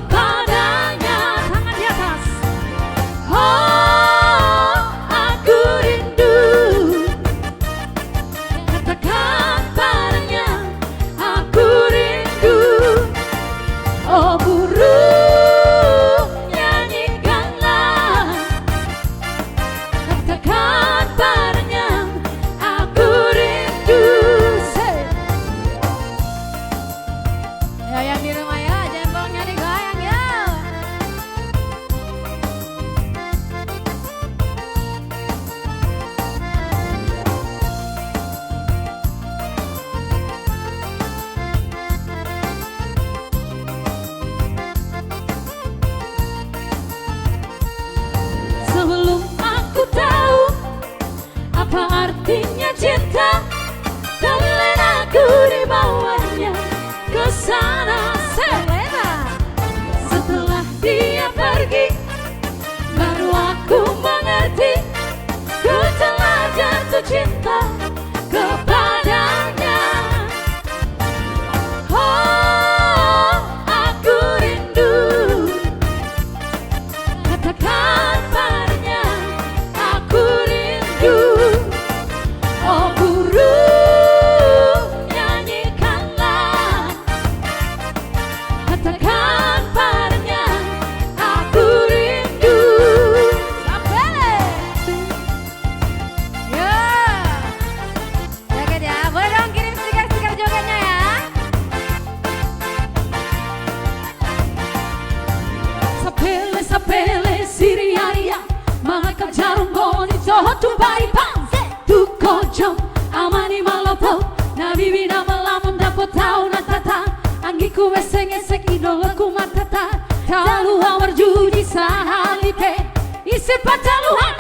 kepadanya. Tangan di atas. Oh, aku rindu. Katakan padanya, aku rindu. Oh burung, nyanyikanlah. Katakan padanya, aku rindu. Ya yang di rumah ya, jempolnya digoyang ya. Sebelum aku tahu apa artinya cinta, telan aku dibawanya ke sana. Setelah dia pergi, baru aku mengerti, ku telah jatuh cinta kepadanya. Oh, aku rindu. Katakan padanya, aku rindu. Oh burung, nyanyikanlah. Katakan padanya, aku rindu. Sampai ya, joget ya. Boleh dong kirim stiker-stiker jogetnya ya. Sapele siriaria, mga jarum goni tohotu baripan. Tukojom amani malopo, nabibina malamun dapat tahu natata. Anggiku eseng-eseng idolaku matata. Talu awar judi sahalipe, isi pataluhan